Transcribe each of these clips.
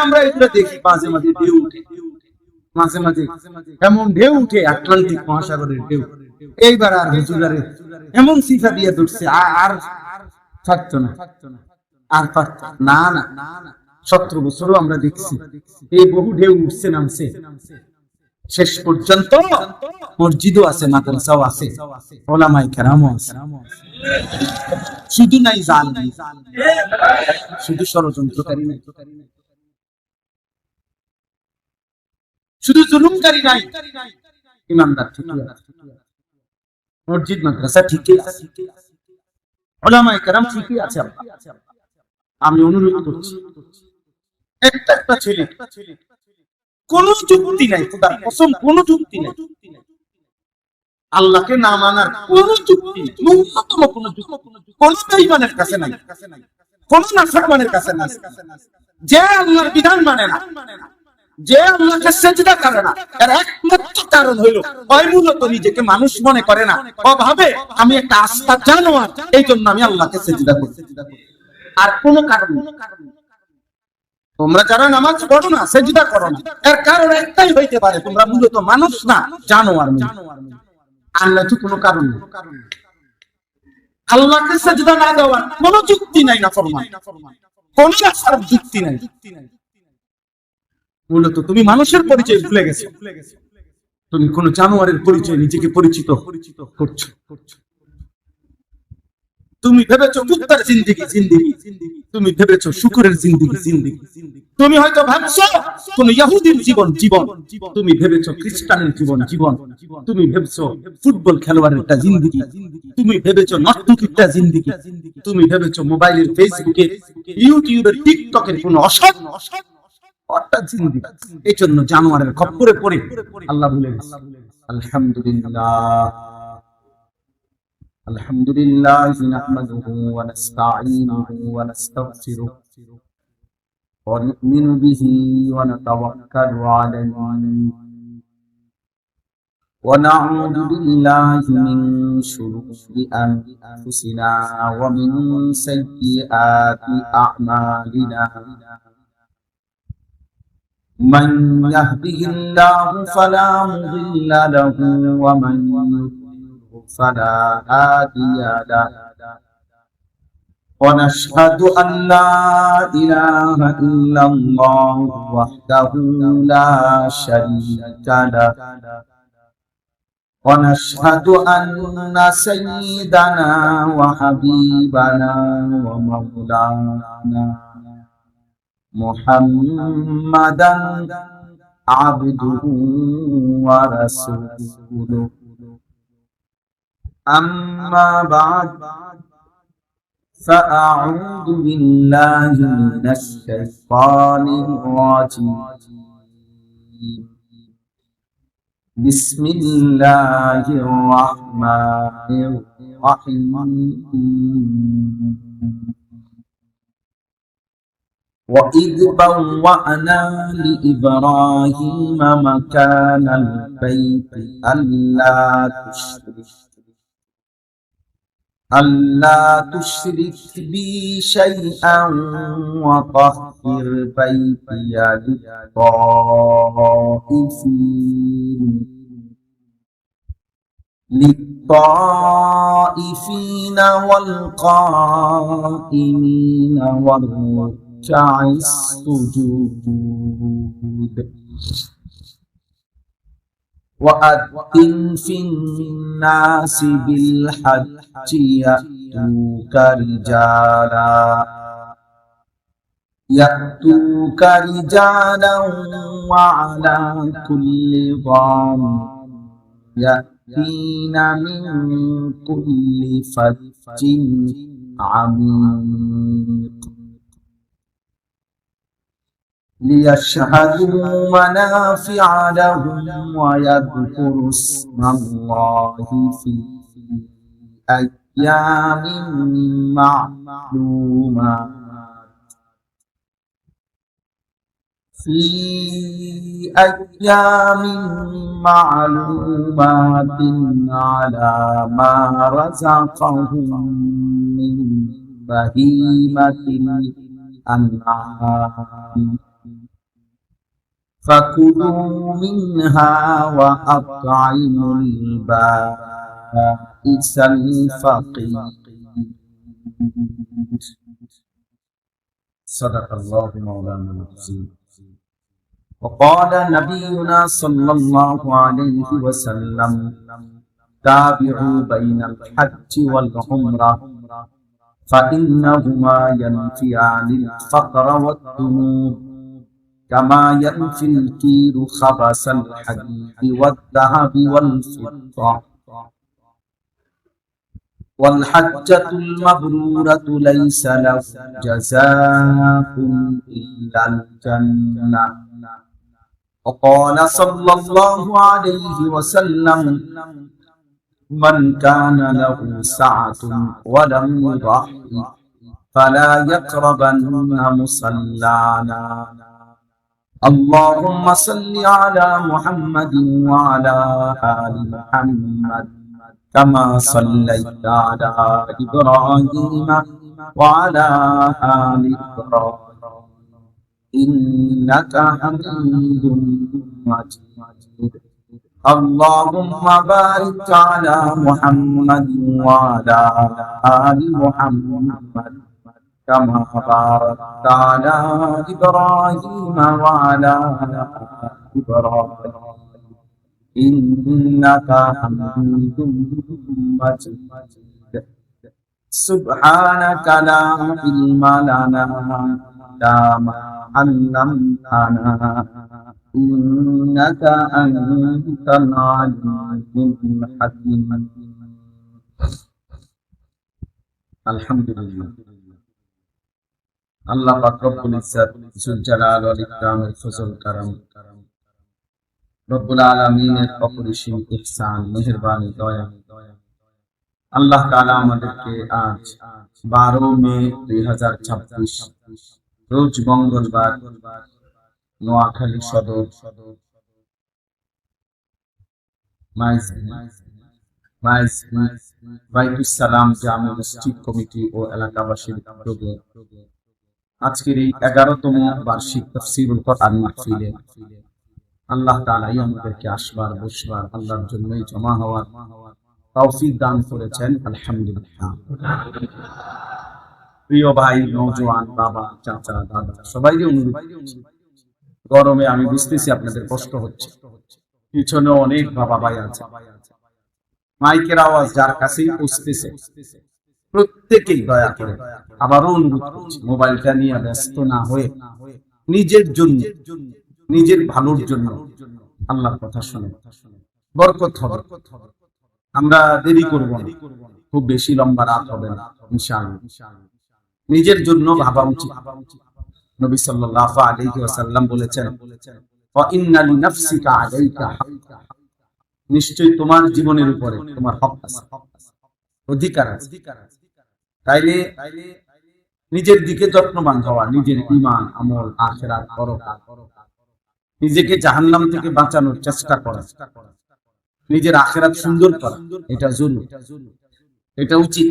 আমরা এগুলো দেখি মাঝে মাঝে ঢেউ উঠে, মাঝে মাঝে এমন ঢেউ উঠে আটলান্টিক মহাসাগরের ঢেউ। এইবার আর হুজুরারে এমন সিফা দিয়ে ধরছে আর থাকতো না, আর পারত না। না না 17 বছরও আমরা দেখছি এই বহু ঢেউ উঠছে নামছে, শেষ পর্যন্ত মসজিদও আছে, মাদ্রাসাও আছে, ওলামায়ে কেরামও আছে। শুধু নাই জালিম, শুধু ষড়যন্ত্রকারী নাই, শুধু জুলুমকারী নাই, ইমানদার ঠিকই আছে, মসজিদ মাদ্রাসা ঠিকই আছে, ওলামায়ে কেরাম ঠিকই আছে। আমি অনুরোধ করছি, একটা ছেলে কোন যুক্তি নাই, খোদার কসম কোন যুক্তি নাই, আল্লাহকে না মানার কোন যুক্তি নাই, ন্যূনতম কোন যুক্তি কোন বেঈমানের কাছে নাই, কোন নাফরমানের কাছে নাই। যে আল্লাহর বিধান মানে না, যে আল্লাহকে সিজদা করে না, এর একমাত্র কারণ হলো ওই মূলত নিজেকে মানুষ মনে করে না, ও ভাবে আমি একটা আস্থা জানোয়ার, এই জন্য আমি আল্লাহকে সিজদা করি, আর কোনো কারণ নেই। তোমরা যারা নামাজ পড়ো না, সিজদা করো না, এর কারণ একটাই হইতে পারে, তোমরা মূলত মানুষ না, জানোয়ার, আর না তো কোনো কারণ নেই। আল্লাহকে সিজদা না দেওয়ার কোনো যুক্তি নাই, না ফরমান কোন আসার যুক্তি নাই। মূলত তুমি মানুষের পরিচয় ভুলে গেছো, তুমি কোন জানোয়ারের পরিচয় নিজেকে পরিচিত করছো। তুমি ভেবেছো কুত্তার জিন্দেগি জিন্দেগি, তুমি ভেবেছো শুকরের জিন্দেগি জিন্দেগি, তুমি হয়তো ভাবছো কোন ইহুদির জীবন জীবন, তুমি ভেবেছো খ্রিস্টানের জীবন জীবন, তুমি ভেবেছো ফুটবল খেলোয়াড়ের একটা জিন্দেগি, তুমি ভেবেছো নর্তকীর জিন্দেগি, তুমি ভেবেছো মোবাইলের ফেসবুকের ইউটিউবের টিকটকের কোন অসৎ জিন্দেগি। এই জন্য জানোয়ারের খপ্পরে পড়ে আল্লাহ বলে আলহামদুলিল্লাহ আলহামদুলিল্লাহ নাহমাদুহু ওয়া নাস্তাঈনুহু ওয়া নাস্তাগফিরুহ ওয়া নু'মিনু বিহি ওয়া নাতাওয়াক্কালু আলাইহি ওয়া না'উযু বিল্লাহি মিন শুরুরি আনফুসিনা ওয়া মিন সাইয়্যিআতি আ'মালিনা। من يهده الله فلا مضل له ومن يضلل فلا هادي له ونشهد أن لا إله إلا الله وحده لا شريك له ونشهد أن سيدنا وحبيبنا ومولانا محمدا عبده ورسوله أما بعد فأعوذ بالله من الشيطان الرجيم بسم الله الرحمن الرحيم وإذ بوأنا لإبراهيم مكان البيت ألا تشرك بي شيئا وطهر بيتي للطائفين والقائمين والركع السجود وأذن في الناس بالحج يأتوك رجالا وعلى كل ضامر يأتين من كل فج عميق ليشهدوا منافع لهم ويذكروا اسم الله في أيام معلومات على ما رزقهم من بهيمة الأنعام فكلوا منها وأطعموا البائس الفقير. صدق الله مولانا العظيم. وقال نبينا صلى الله عليه وسلم تابعوا بين الحج والعمرة فإنهما ينفيان الفقر والذنوب كما ينفي الكير خبث الحديد والذهب والفضة. والحجة المبرورة ليس له جزاء إلا الجنة. وقال صلى الله عليه وسلم من كان له سعة ولم يضحي فلا يقربن مصلانا. اللهم صل على محمد وعلى آل محمد كما صليت على إبراهيم وعلى آل إبراهيم إنك حميد مجيد. اللهم بارك على محمد وعلى آل محمد كما باركت على إبراهيم وعلى آل إبراهيم إنك حميد مجيد. سبحانك لا علم لنا إلا ما علمتنا إنك أنت العليم الحكيم. الحمد لله. আল্লাহ পাক রব্বুল ইজ্জত যুল জালাল ওয়াল ইকরামের ফজল করম, রব্বুল আলামিনের অপরিসীম ইহসান, মেহেরবানি, দয়া। আল্লাহ তাআলা আমাদেরকে আজ 12 মে 2026 রোজ মঙ্গলবার নোয়াখালী সদর বাইতুস সালাম জামে মসজিদ কমিটি ও এলাকাবাসীর উদ্যোগে আজকের এই 11তম বার্ষিক তাফসীরুল কোরআন মাহফিলে আল্লাহ তাআলাই আমাদেরকে আসবার বসবার, আল্লাহর জন্যই জমা হওয়ার তৌফিক দান করেছেন। আলহামদুলিল্লাহ। প্রিয় ভাই, নওজোয়ান, বাবা, চাচা, দাদা, সবাইকে অনুরোধ, গরমে আমি বুঝতেছি আপনাদের কষ্ট হচ্ছে, পিছনে অনেক বাবা ভাই আছে, মাইকের আওয়াজ যার কাছেই পৌঁছতেছে প্রত্যেকেই দয়া করে আবারও অনুরোধ করছি, মোবাইলটা নিয়ে ব্যস্ত না হয়ে নিজের জন্য, নিজের ভালোর জন্য আল্লাহর কথা শুনে বরকত হবে। আমরা দেরি করব না, খুব বেশি লম্বা রাত হবে না ইনশাআল্লাহ। নিজের জন্য ভাবা উচিত। নবী সাল্লাল্লাহু আলাইহি ওয়াসাল্লাম বলেছেন, ওয়া ইন্না লিনাফসিকা আলাইকা হাক্কা, নিশ্চয়ই তোমার জীবনের উপরে তোমার হক আছে, অধিকার আছে। তাইলে নিজের দিকে যত্নবান হওয়া, নিজের ঈমান, আমল, আখিরাত, পরকাল, নিজেকে জাহান্নাম থেকে বাঁচানোর চেষ্টা করা, নিজের আখিরাত সুন্দর করা, এটা জরুরি, এটা উচিত।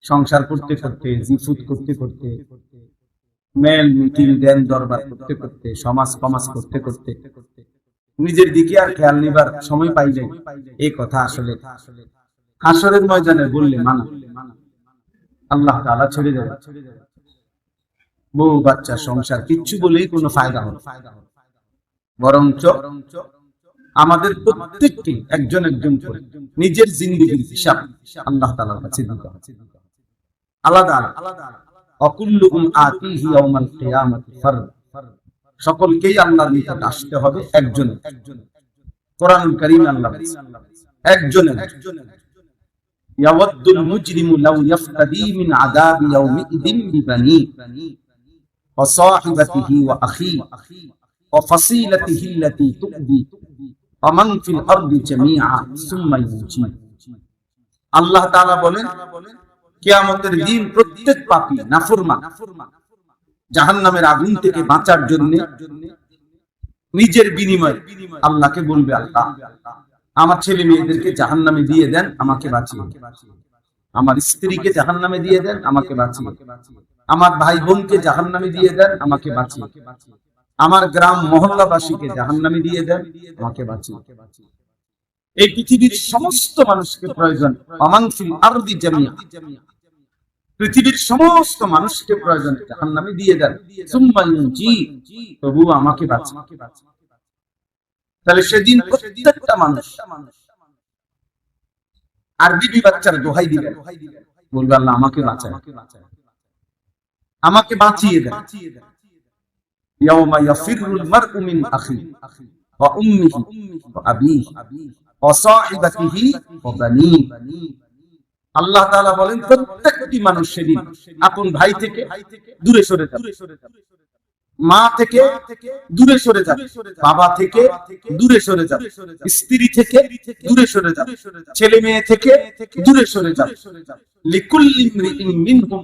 সংসার করতে করতে, জিফুত করতে করতে, মেল মিটিং দেন দরবার করতে করতে, সমাজ সমাজ করতে করতে নিজের দিকে আর খেয়াল নিবার সময় পাই যায়। এই কথা আসলে হাসরের ময়দানে বললে মানা, আল্লাহ তাআলা ছেড়ে দেবে। বউ বাচ্চা সংসার কিচ্ছু বলেই কোনো ফায়দা হবে, বরঞ্চ আমাদের প্রত্যেককে একজন একজন করে নিজের জিন্দেগীর হিসাব আল্লাহ তাআলার কাছে দিতে হবে, আলাদা আলাদা। অকুল্লুকুম আতিহি ইয়াউমাল কিয়ামাতি ফারদ, সকলকেই আল্লাহর নিকট আসতে হবে একজন একজন। কোরআনুল কারীম আল্লাহ একজন একজন। ইয়াওয়াদ্দুল মুজরিমু লাউ ইয়াফতাদি মিন আযাবি ইয়াউমিদিন বিবানি ওয়া সাহিবাতিহি ওয়া আখি ওয়া ফাসিলাতিহি আল্লাতী তুবদি ওয়া মান ফিল আরদি জামিআ সুম্মা ইউজি। আল্লাহ তাআলা বলেন, কিয়ামতের দিন প্রত্যেক পাপী নাফরমান জাহান্নামের আগুন থেকে বাঁচার জন্য নিজের বিনিময়ে আল্লাহকে বলবে, আল্লাহ আমার ছেলে মেয়েদেরকে জাহান্নামে দিয়ে দেন, আমাকে বাঁচিয়ে। আমার স্ত্রীকে জাহান্নামে দিয়ে দেন, আমাকে বাঁচিয়ে। আমার ভাই বোনকে জাহান্নামে দিয়ে দেন, আমাকে বাঁচিয়ে। আমার গ্রাম মহল্লাবাসীকে জাহান্নামী দিয়ে দেন, আমাকে বাঁচিয়ে। এই পৃথিবীর সমস্ত মানুষকে প্রয়োজন, আমান ফিল আরদি জামিয়া, পৃথিবীর সমস্ত মানুষকে প্রয়োজন, জাহান্নামী দিয়ে দেন, সুম্মা ইউনজি, তবু আমাকে বাঁচান। তাহলে সেদিন প্রত্যেকটা মানুষ আর বিবি বাচ্চার দোহাই দিবেন, বলবে আল্লাহ আমাকে বাঁচান, আমাকে বাঁচিয়ে দেন। ইয়াউমা ইয়াফিরুল মারউ মিন আখি ওয়া উম্মিহি ওয়া আবিহি ওয়া সাহিবাতিহি ওয়া বানিহি। আল্লাহ তাআলা বলেন প্রত্যেকটি মানুষ সেদিন আপন ভাই থেকে দূরে সরে যাবে, মা থেকে দূরে সরে যাবে, বাবা থেকে দূরে সরে যাবে, স্ত্রী থেকে দূরে সরে যাবে, ছেলে মেয়ে থেকে দূরে সরে যাবে। লিকুল্লি ইমরিইন মিনহুম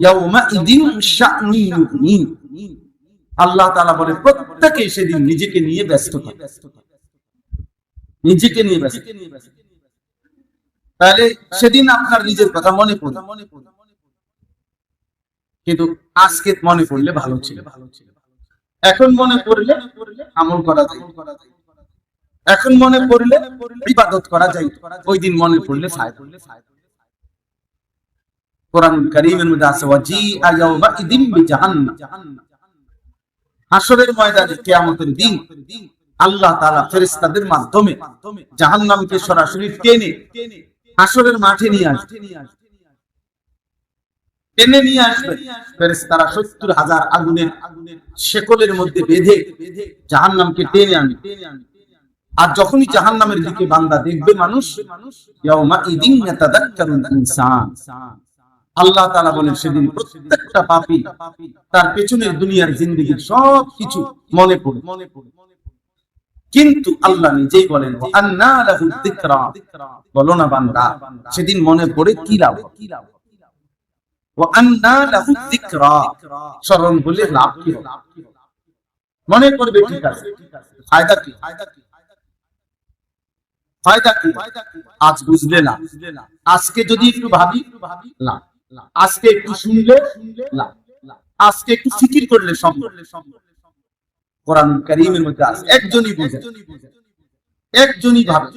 ইয়াউমাইদিন শা'নুন ইউগনি। আল্লাহ তাআলা বলে প্রত্যেকে সেদিন নিজেকে নিয়ে ব্যস্ত থাকে, নিজেকে নিয়ে ব্যস্ত। তাহলে সেদিন আপনার নিজের কথা মনে পড়ে, কিন্তু আজকে মনে পড়লে ভালো ছিল, এখন মনে পড়লে আমল করা যায়, এখন মনে পড়লে ইবাদত করা যায়, ওই দিন মনে পড়লে ফায়দা। কোরআনুল কারীমের মধ্যে আছে ওয়াজিআ ইয়াউমাইদিন বিজাহান্নাম। হাসরের ময়দানে কিয়ামতের দিন আল্লাহ তাআলা ফেরেশতাদের মাধ্যমে জাহান্নামকে সরাসরি টেনে হাসরের মাঠে নিয়ে আসবে, টেনে নিয়ে আসবে। ফেরেশতারা ৭০,০০০ আগুনের শেকলের মধ্যে বেঁধে জাহান্নামকে টেনে আনবে। আর যখনই জাহান্নামের দিকে বান্দা দেখবে মানুষ, ইয়াউমাইদিন ইয়াতাযাক্কারুল ইনসান, আল্লাহ তাআলা বলেন সেদিন প্রত্যেকটা পাপী তার পেছনের দুনিয়ার জিন্দেগীর সব কিছু মনে পড়ে, কিন্তু আল্লাহ নিজেই বলেন আন্না লাহু যিকরা, বলো না বান্দা সেদিন মনে পড়ে কি লাভ, ওয়া আন্না লাহু যিকরা, স্মরণ হলে লাভ কি হবে? মনে করবে ঠিক আছে, ফায়দা কি? ফায়দা কি? আজ বুঝলে না, আজকে যদি একটু ভাবি লাভ, আজকে একটু শুনলে লাভ, আজকে একটু ফিকির করলে সম্ভব। কোরআনুল কারীমের মধ্যে আছে, একজনই বুঝে, একজনই ভাবে।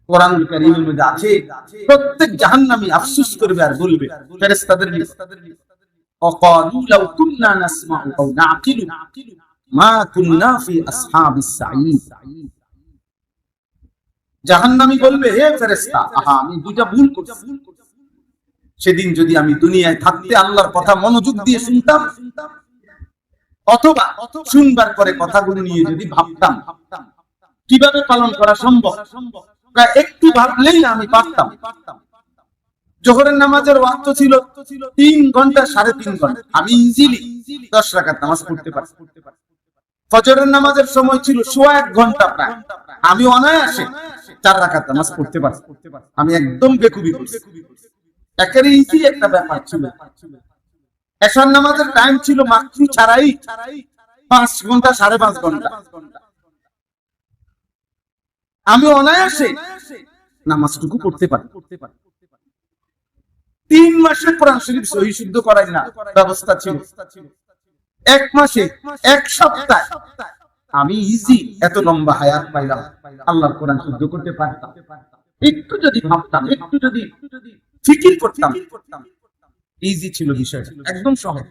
কোরআনুল কারীমের মধ্যে আছে প্রত্যেক জাহান্নামী আফসোস করবে আর বলবে ফেরেশতাদের ওয়াকালু লাউ কুননা নাসমাউ আও নাকিলু মা কুননা ফি আসহাবিস সাঈদ। জাহান্নামী বলবে হে ফেরেশতা, আহা আমি দুইটা ভুল করছি, সেদিন যদি আমি দুনিয়ায় থাকতে আল্লাহর কথা মনোযোগ দিয়ে শুনতাম, অথবা শুনবার পরে কথাগুলো নিয়ে যদি ভাবতাম কিভাবে পালন করা সম্ভব, একটু ভাবলেই আমি পারতাম। জোহরের নামাজের ওয়াক্ত ছিল 3 ঘন্টা 3.5 ঘন্টা, আমি ইজিলি 10 রাকাত নামাজ পড়তে পারতাম। ফজরের নামাজের সময় ছিল 1.5 ঘন্টা প্রায়, আমি অনায়াসে 4 রাকাত নামাজ পড়তে পারতাম। আমি একদম বেকুবি করছি, একেবারে ইজি একটা ব্যাপার ছিল। এশার নামাজের টাইম ছিল মাকরু ছাড়াই 5 ঘন্টা 5.5 ঘন্টা, আমি অনায়াসে নামাজটুকু পড়তে পারি। 3 মাসে কোরআন শরীফ সহিহ শুদ্ধ করাই না ব্যবস্থা ছিল, 1 মাসে 1 সপ্তাহে আমি ইজি এত লম্বা হায়াত পাইলাম, আল্লাহর কোরআন শুদ্ধ করতে পারতাম। একটু যদি ভাবতাম, একটু যদি ফিকির করতাম, ইজি ছিল বিষয়টা, একদম সহজ।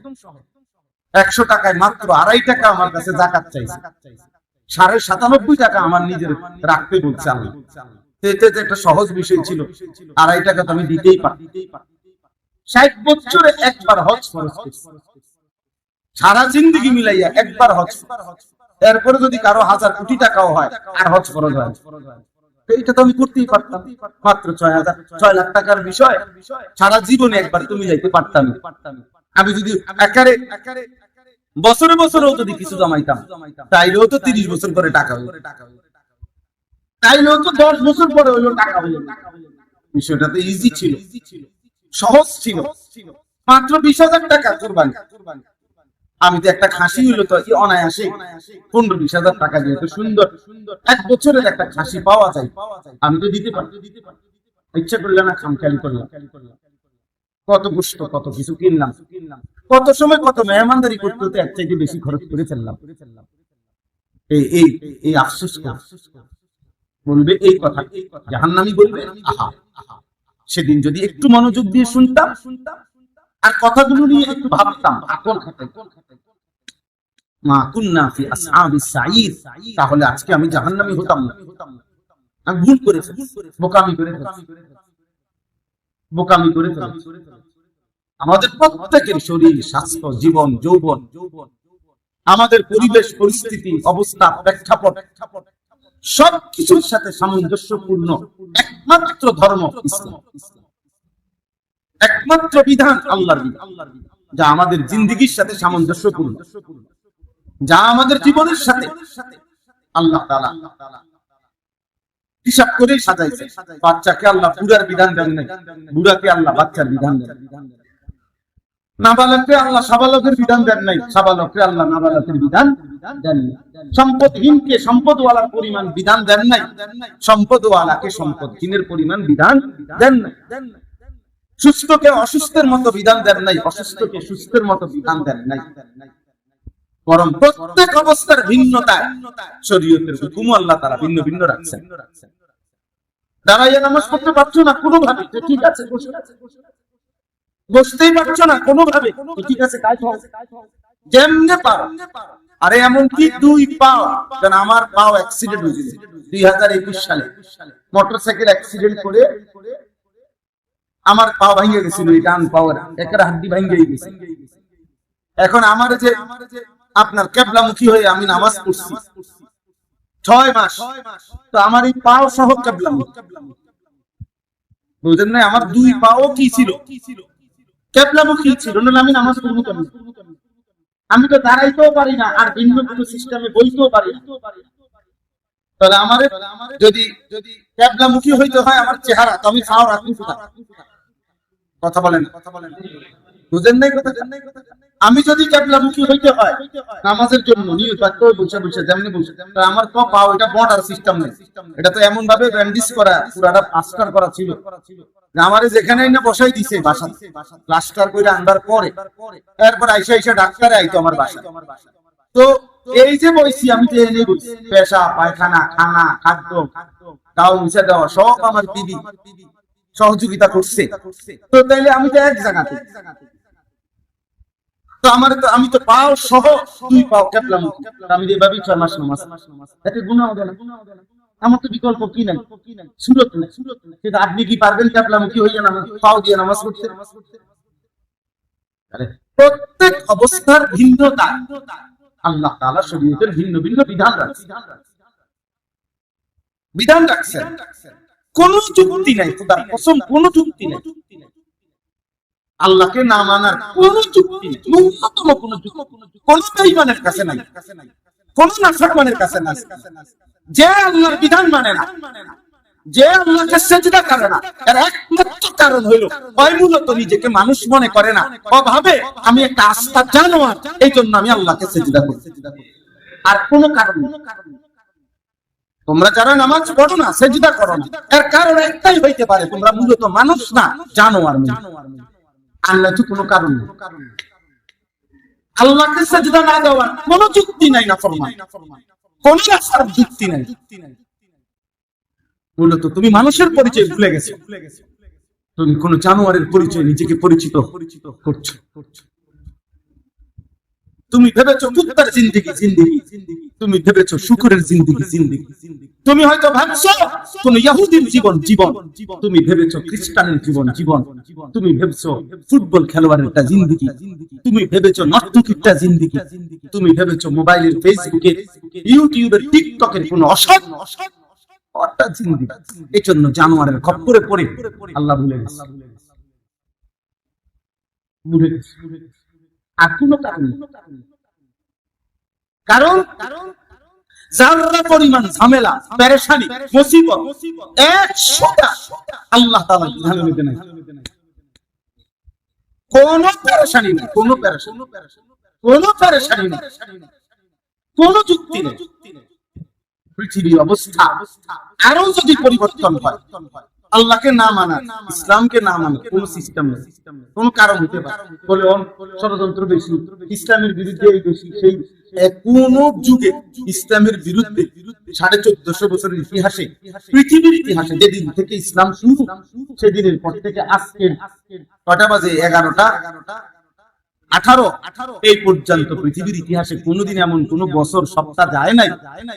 100 টাকায় মাত্র 2.5 টাকা আমার কাছে যাকাত চাইছে, 97.5 টাকা আমার নিজের রাখতে বলছে আল্লাহ। এটা একটা সহজ বিষয় ছিল, 2.5 টাকা তো আমি দিতেই পারি। 60 বছরে একবার হজ ফরজ করছি, সারা জিন্দেগি মিলাইয়া একবার হজ, এরপরে যদি কারো 1000 কোটি টাকাও হয় আর হজ ফরজ হয়, এইটা তো আমি করতেই পারতাম। মাত্র 6 লাখ টাকার বিষয়, সারা জীবনে একবার তুমি যাইতে পারতাম। আমি যদি একারে বছরে বছরেও যদি কিছু জমাইতাম, তাইলেও তো 30 বছর পরে টাকা হইল, তাইলেও তো 10 বছর পরে হইলো টাকা হইল। বিষয়টা তো ইজি ছিল, সহজ ছিল, মাত্র 20,000 টাকা কুরবানি। আমি তো একটা খাসি হইলো তো অনায়াসে 15-20,000 টাকা দিয়ে তো সুন্দর 1 বছরের একটা খাসি পাওয়া যায়, আমি তো দিতে পারি। ইচ্ছা করলে না, খামখেয়ালি করলাম। কত গোস্ত, কত কিছু কিনলাম, কত সময় কত মেহমানদারি করতে হতে এক চাইতে বেশি খরচ করে ফেললাম। এই আফসোস বলবে, এই কথা জাহান্নামী বলবে, আহা সেদিন যদি একটু মনোযোগ দিয়ে শুনতাম আর কথাগুলো নিয়ে একটু ভাবতাম, মা কুন্না ফি আসহাবিস সাঈদ, তাহলে আজকে আমি জাহান্নামী হতাম না। আমি ভুল করে ফেলেছি, বোকামি করে ফেলেছি। আমাদের প্রত্যেকের শরীর, স্বাস্থ্য, জীবন, যৌবন, আমাদের পরিবেশ, পরিস্থিতি, অবস্থা, প্রেক্ষাপট সবকিছুর সাথে সামঞ্জস্যপূর্ণ একমাত্র ধর্ম ইসলাম, একমাত্র বিধান আল্লাহর বিধান, যা আমাদের জিন্দেগির সাথে সামঞ্জস্যপূর্ণ, যা আমাদের জীবনের সাথে আল্লাহ তাআলা হিসাব করে সাজাইছে। বাচ্চাকে আল্লাহ বুড়ার বিধান দেন নাই, বুড়াকে আল্লাহ বাচ্চার বিধান দেন। নাবালককে আল্লাহ সাবালকের বিধান দেন নাই, সাবালককে আল্লাহ নাবালকের বিধান দেন নাই। সম্পদহীনকে সম্পদওয়ালার পরিমাণ বিধান দেন নাই, সম্পদওয়ালাকে সম্পদহীনের পরিমাণ বিধান দেন নাই। সুস্থকে অসুস্থের মতো বিধান দেন নাই, অসুস্থকে সুস্থের মতো বিধান দেন নাই। বরং প্রত্যেক অবস্থার ভিন্নতায় শরীয়তের হুকুম আল্লাহ তাআলা ভিন্ন ভিন্ন রাখছেন। দাঁড়াইয়া নামাজ পড়তে পারছো না কোনোভাবে, ঠিক আছে বসতেই পারছো না কোনোভাবে, ঠিক আছে যেমনে পারো। আরে এমনকি দুই পাও, কারণ আমার পাও অ্যাক্সিডেন্ট হয়েছিল 2021 সালে, মোটরসাইকেল অ্যাক্সিডেন্ট করে আমার পা ভেঙে গেছিল, এই ডান পাওয়ার একটা হাড্ডি ভেঙে গেছে। এখন আমার যে আপনার কেবলামুখী হয়ে আমি নামাজ পড়ছি 6 মাস, তো আমার এই পাও সহ কেবলামুখী, বুঝলেন না? আমার দুই পাও কি ছিল? কেবলামুখী ছিল, না আমি নামাজ পড়বো কেন? আমি তো দাঁড়াইতেও পারি না, আর ভিন্ন কোনো সিস্টেমে বইতেও পারি না। তাহলে আমার যদি কেবলামুখী হইতে হয় আমার চেহারা, তো আমি পাও রাখবো কোথায়? কথা বলেন, বুঝেন নাই কথা? আমি যদি কেবলামুখী হইতে হয় নামাজের জন্য নিয়ত রাখতে হয়, বসে বসে যেমনি বসে, আমার তো পাও এটা বর্ডার সিস্টেম নেই, এটা তো এমন ভাবে ব্যান্ডেজ করা, পুরাটা প্লাস্টার করা ছিল। আমারে যেখানে না বসাই দিছে বাসা, প্লাস্টার করে আনবার পরে এরপর আইসা ডাক্তারে আইতো আমার বাসা। তো এই যে বইছি আমি, তো এনে বইছি পেশা পায়খানা, খানা, খাদ্য, তাও মুছে দেওয়া সব আমার বিবি সহযোগিতা করছে। তো তাইলে আমি তো এক জায়গাতে, তো আমার তো আমি তো পাও সহ দুই পাও কেবলামুখী, আমি এভাবে 6 মাস নামাজ, এতে গুনাহ হবে না? আমার তো বিকল্প কি নাই, সুরত নাই। কিন্তু আপনি কি পারবেন কেবলামুখী হইয়া নামাজ, পাও দিয়ে নামাজ পড়তে? প্রত্যেক অবস্থার ভিন্নতা আল্লাহ তাআলা শরীয়তের ভিন্ন ভিন্ন বিধান রাখছেন। কোন যুক্তি নাই, খোদার কসম কোন যুক্তি নাই। আল্লাহকে না মানার কোন যুক্তি নাই, ন্যূনতম কোন যুক্তি কোন বেঈমানের কাছে নাই, কোন নাফরমানের কাছে নাই। যে আল্লাহর বিধান মানে না, যে আল্লাহকে সিজদা করে না, এর একমাত্র কারণ হলো ওই মূলত নিজেকে মানুষ মনে করে না, ও ভাবে আমি একটা আস্থার জানোয়ার, এই জন্য আমি আল্লাহকে সিজদা করি, আর কোনো কারণ নেই। তোমরা যারা নামাজ পড়ো না, সিজদা করো না, এর কারণ একটাই হইতে পারে, তোমরা মূলত মানুষ না, জানোয়ার। আল্লাহ তো কোনো কারণ নেই। আল্লাহকে সিজদা না দেওয়ার কোনো যুক্তি নাই, না ফরমান কোন আসার যুক্তি নাই। মূলত তুমি মানুষের পরিচয় ভুলে গেছো, তুমি কোন জানোয়ারের পরিচয় নিজেকে পরিচিত করছো। তুমি ভেবেছো কুত্তার জিন্দেগি, তুমি ভেবেছো শুকরের জিন্দেগি। তুমি হয়তো ভাবছো কোন ইহুদির জীবন, তুমি ভেবেছো খ্রিস্টানের জীবন। তুমি ভেবেছো ফুটবল খেলোয়াড়ের একটা জিন্দেগি, তুমি ভেবেছো নর্তকীর জিন্দেগি, তুমি ভেবেছো মোবাইলের, ফেসবুকের, ইউটিউবের, টিকটকের কোন অসৎ জিন্দেগি। এই জন্য জানোয়ারের খপ্পরে পড়ে আল্লাহ ভুলে গেছে। আর কোন কারণ যারা পরিমাণ ঝামেলা, পেরেশানি, মুসিবত একশোটা আল্লাহ তাআলা বিধানের মধ্যে নাই, কোন পেরেশানি নেই, কোন পেরেশানি নেই, কোন যুক্তি নেই। পৃথিবীর অবস্থা আরো যদি পরিবর্তন হয়, আল্লাহকে না মানা, ইসলামকে না মানা কোন সিস্টেম নেই, কোন কারণ হতে পারে বলে ষড়যন্ত্র বেশি, ইসলামের বিরুদ্ধে এই বেশি সেই। কোন যুগে ইসলামের বিরুদ্ধে 1450 বছরের ইতিহাসে, পৃথিবীর ইতিহাসে যেদিন থেকে ইসলাম শুরু, সেদিনের পর থেকে আজকের কটা বাজে 11টা 18 এই পর্যন্ত পৃথিবীর ইতিহাসে কোনোদিন এমন কোন বছর সপ্তাহ যায় নাই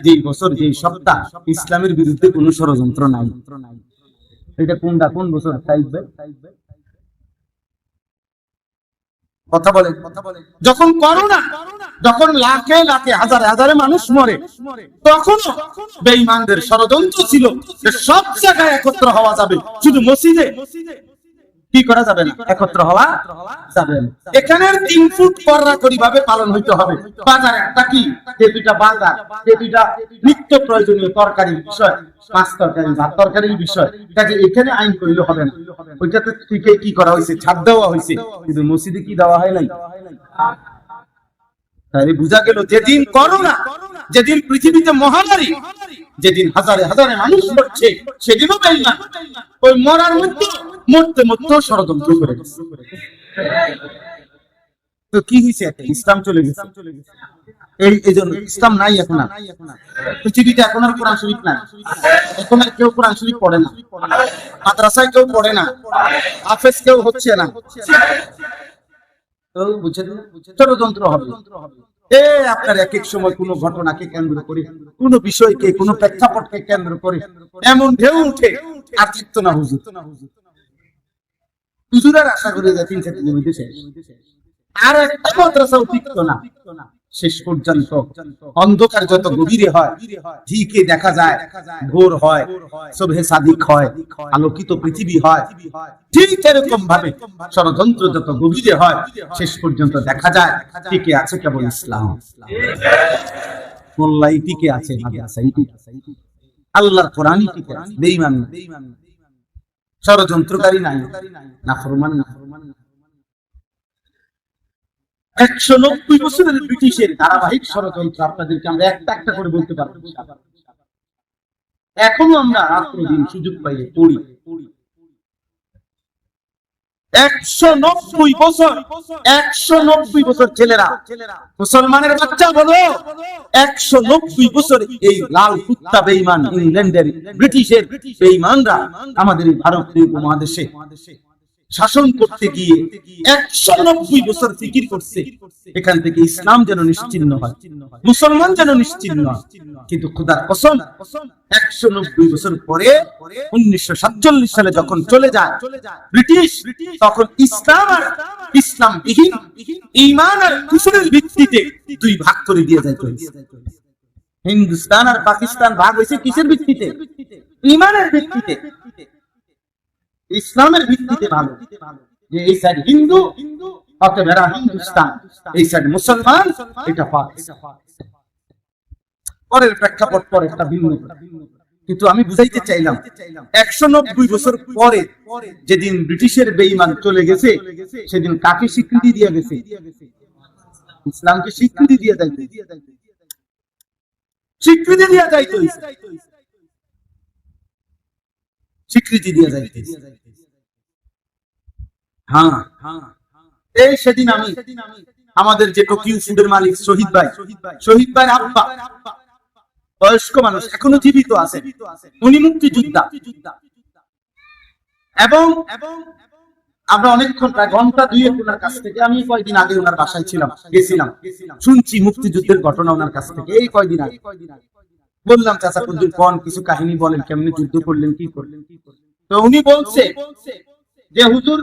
যেই বছর যেই সপ্তাহ ইসলামের বিরুদ্ধে কোনো ষড়যন্ত্র নাই। এটা কোন বছর কথা বলে? যখন করোনা, যখন লাখে লাখে হাজারে হাজারে মানুষ মরে, তখনও বেঈমানদের ষড়যন্ত্র ছিল যে সব জায়গায় একত্র হওয়া যাবে, শুধু মসজিদে কি করা যাবে না, একত্র হওয়া যাবে না। এখানের 3 ফুট কড়াকড়ি ভাবে পালন হইতে হবে। বাজার একটা কি, যে দুইটা বাজার, যে দুইটা নিত্য প্রয়োজনীয় তরকারি বিষয়, মাছ তরকারি ভাত তরকারির বিষয়, কাজে এখানে আইন করলে হবে না। ওইটাতে ঠিকই কি করা হয়েছে, ছাড় দেওয়া হয়েছে, কিন্তু মসজিদে কি দেওয়া হয় নাই। তাই বোঝা গেল যেদিন করোনা, যেদিন পৃথিবীতে মহামারী, যেদিন হাজারে হাজারে মানুষ মরছে, সেদিনও বেঈমান ওই মরার মধ্যে মরতে মরতে ষড়যন্ত্র করে গেছে। তো কি হয়েছে, ইসলাম চলে গেছে। এই জন্য ইসলাম নাই এখন আর পৃথিবীতে, এখন আর কোরআন শরীফ নাই, এখন আর কেউ কোরআন শরীফ পড়ে না, মাদ্রাসায় কেউ পড়ে না, হাফেজ কেউ হচ্ছে না। তো বুঝছেন, ষড়যন্ত্র হবে। আপনার এক এক সময় কোন ঘটনাকে কেন্দ্র করে, কোন বিষয়কে, কোন প্রেক্ষাপটকে কেন্দ্র করে এমন ঢেউ উঠে আর থাকতো না হুজুর। হুজুরের আশা করে যে 3-4 দিনের মধ্যে শেষ, আর একটা মাদ্রাসাও টিকতো না শেষ পর্যন্ত। অন্ধকার যত গভীরে হয়, ঠিকই দেখা যায় ভোর হয়, সুবহে সাদিক হয়, আলোকিত পৃথিবী হয়। ঠিক এরকম ভাবে ষড়যন্ত্র যত গভীরে হয়, শেষ পর্যন্ত দেখা যায় টিকে আছে কেবল ইসলাম। মোল্লাই টিকে আছে, মাদ্রাসাই টিকে আছে, আল্লাহর কোরআনই টিকে আছে। বেঈমান ষড়যন্ত্রকারী নাই, নাফরমান না। 190 বছরের ব্রিটিশের ধারাবাহিক ষড়যন্ত্র আপনাদেরকে আমরা একটা একটা করে বলতে পারবো। এখনো আমরা রাত্র দিন সুযোগ পাইলে পড়ি। 190 বছর, 190 বছর ছেলেরা, মুসলমানের বাচ্চা বলো, 190 বছর এই লাল কুত্তা বেঈমান ইংল্যান্ডের, ব্রিটিশের বেঈমানরা আমাদের এই ভারতীয় উপমহাদেশে শাসন করতে গিয়ে 190 বছর ফিকির করছে এখান থেকে ইসলাম যেন নিশ্চিহ্ন হয়, মুসলমান যেন নিশ্চিহ্ন হয়। কিন্তু খোদার কসম, 190 বছর পরে 1947 সালে যখন চলে যায় ব্রিটিশ, তখন ইসলাম আর ইসলাম বিহীন, ঈমান আর কুফরের ভিত্তিতে 2 ভাগ করে দিয়ে যায়। হিন্দুস্তান আর পাকিস্তান ভাগ হয়েছে কিসের ভিত্তিতে? ঈমানের ভিত্তিতে, ইসলামের ভিত্তিতে ভালো। যে এই সাইড হিন্দু, অতএব এরা হিন্দুস্তান, এই সাইড মুসলমান, এটা পাকিস্তান। পরের প্রেক্ষাপট পরে একটা ভিন্ন। কিন্তু আমি বুঝাইতে চাইলাম 190 বছর পরে যেদিন ব্রিটিশের বেঈমান চলে গেছে, সেদিন কাকে স্বীকৃতি দিয়ে গেছে? ইসলামকে স্বীকৃতি দিয়ে যাইতে, স্বীকৃতি দিয়ে যাইতে, স্বীকৃতি দিয়ে যাইতে। হ্যাঁ, এই সেদিন আমি আমাদের যে টোকিও ফুডের মালিক শহীদ ভাই আব্বা, বয়স্ক মানুষ, এখনো জীবিত আছে, উনি মুক্তিযোদ্ধা। এবং আমরা অনেকক্ষণ, প্রায় ঘন্টা 2 ওনার কাছ থেকে, আমি কয়েকদিন আগে ওনার বাসায় ছিলাম, গেছিলাম, শুনছি মুক্তিযুদ্ধের ঘটনা ওনার কাছ থেকে। এই কয়েকদিন আগে বললাম, চাচা কোন কিছু কাহিনী বলেন, কেমনি যুদ্ধ করলেন, কি করলেন। তো উনি বলছে যে হুজুর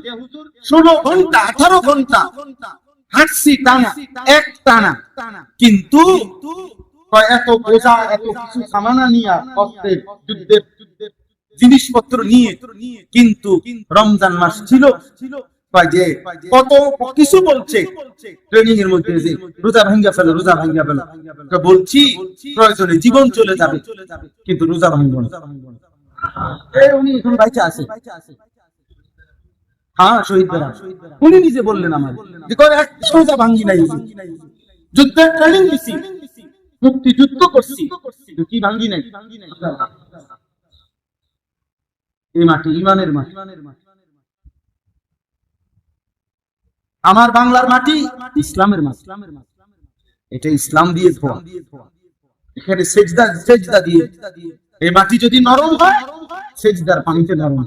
16 ঘন্টা 18 ঘন্টা হাঁটছি টানা, এক টানা, কিন্তু এত বোঝা, এত কিছু সামানা নিয়ে, অস্ত্রের যুদ্ধের জিনিসপত্র নিয়ে, কিন্তু রমজান মাস ছিল, যে কত কিছু বলছে ট্রেনিং এর মধ্যে, যে রোজা ভাঙ্গা ফেলো, রোজা ভাঙ্গা ফেলো। বলছি প্রয়োজনে জীবন চলে যাবে, কিন্তু রোজা ভাঙ্গব না। উনি এখন বাইচা আছে। হ্যাঁ, শহীদ বেরা উনি নিজে বললেন আমার, যে রোজা ভাঙ্গি নাই, যুদ্ধের ট্রেনিং দিছি, মুক্তিযুদ্ধ করছি, কি ভাঙ্গি নাই। এই মাটি ইমানের মাটি। আমার বাংলার মাটি ইসলামের মাটি। এটা ইসলাম দিয়ে ধোয়া। এখানে সেজদা সেজদা দিয়ে এই মাটি যদি নরম হয়, সেজদার পানিতে নরম,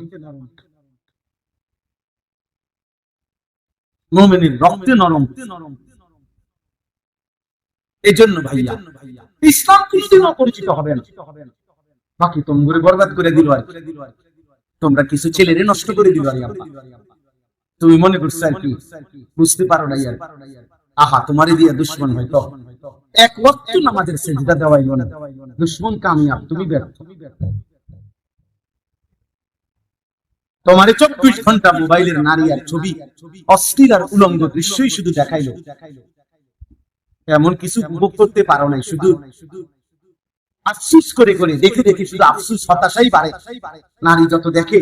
মুমিনের রক্তে নরম। এই জন্য ভাইয়া ইসলাম কোনদিন অপরিচিত হবে না। বাকি তোমরা বরবাদ করে দিল, আর তোমরা কিছু ছেলেরে নষ্ট করে দিল। তুমি মনে করছো আর কি বুঝতে পারো না। আর আহা, তোমারই দিয়ে দুশ্মন হয়তো এক ওয়াক্ত নামাজের সেজদা দেওয়াইল না, দুশ্মন কামিয়াব, তুমি ব্যর্থ। তোমারে 24 ঘন্টা মোবাইলের নারী আর ছবি, অশ্লীল আর উলঙ্গ দৃশ্যই শুধু দেখাইলো, এমন কিছু উপভোগ করতে পারো নাই। শুধু আফসুস করে করে দেখে দেখে শুধু আফসুস, হতাশাই বাড়ে। নারী যত দেখে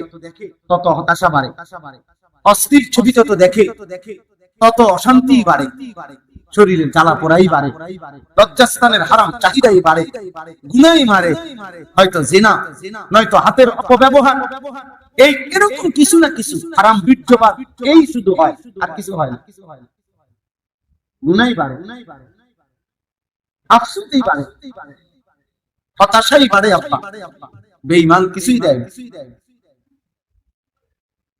তত হতাশা বাড়ে, অস্থির ছবি যত দেখে তত অশান্তি বাড়ে, শরীরের জ্বালা পোড়াই বাড়ে, লজ্জাস্থানের হারাম চাহিদাই বাড়ে, গুনাই মারে, হয়তো জিনা নয়তো হাতের অপব্যবহার, এই এরকম কিছু না কিছু হারাম বীর্যপাত এই শুধু হয়, আর কিছু হয় না। গুনাই বাড়ে, আফসোসই বাড়ে, হতাশাই বাড়ে। আব্বা বেঈমান কিছুই দেয়।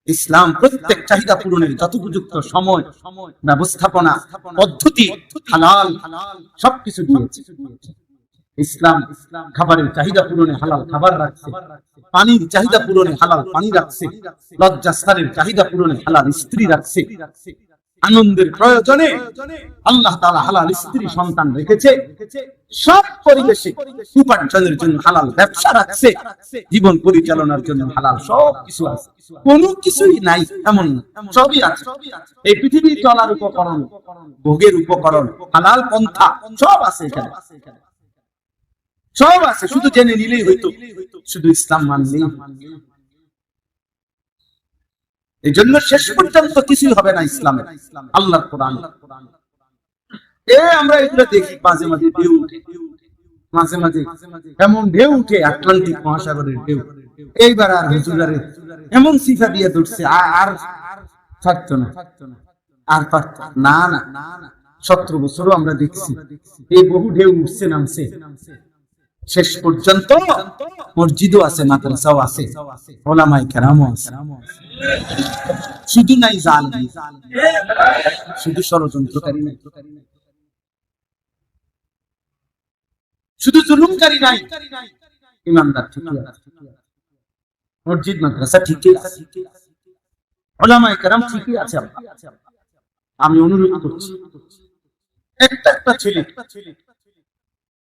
ইসলাম প্রত্যেক চাহিদা পূরণের যথোপযুক্ত সময়, ব্যবস্থাপনা, পদ্ধতি, হালাল সবকিছু দিয়েছে। ইসলাম খাবারের চাহিদা পূরণে হালাল খাবার রাখছে, পানির চাহিদা পূরণে হালাল পানি রাখছে, লজ্জাস্থানের চাহিদা পূরণে হালাল স্ত্রী রাখছে, আনন্দের প্রয়োজনে আল্লাহ তাআলা হালাল স্ত্রী সন্তান রেখেছে, সব পরিবেশে উপার্জনের জন্য হালাল ব্যবসা রাখছে, জীবন পরিচালনার জন্য হালাল সব কিছু আছে। কোনো কিছুই নাই এমন না, সবই আছে। এই পৃথিবীর চলার উপকরণ, ভোগের উপকরণ, হালাল পন্থা সব আছে এখানে, সব আছে। শুধু জেনে নিলেই হইতো, শুধু ইসলাম মানলেই। এই জন্য শেষ পর্যন্ত কিছুই হবে না ইসলামের, আল্লাহর কোরআন। আমরা এগুলো দেখি মাঝে মাঝে ঢেউ উঠে, মাঝে মাঝে এমন ঢেউ উঠে, আটলান্টিক মহাসাগরের ঢেউ। এইবার আর হুজুরারে এমন সিফা দিয়ে ধরছে, আর থাকতো না, আর পারত না। না 17 বছরও আমরা দেখছি এই বহু ঢেউ উঠছে নামছে। শেষ পর্যন্ত মসজিদও আছে, মাদ্রাসাও আছে, ওলামায়ে কেরামও আছে। শুধু নাই জালিম, শুধু ষড়যন্ত্রকারী নাই, শুধু জুলুমকারী নাই, ইমানদার ঠিকই আছে, মসজিদ মাদ্রাসা ঠিকই আছে, ওলামায়ে কেরাম ঠিকই আছে। আমি অনুরোধ করছি, একটা ছেলে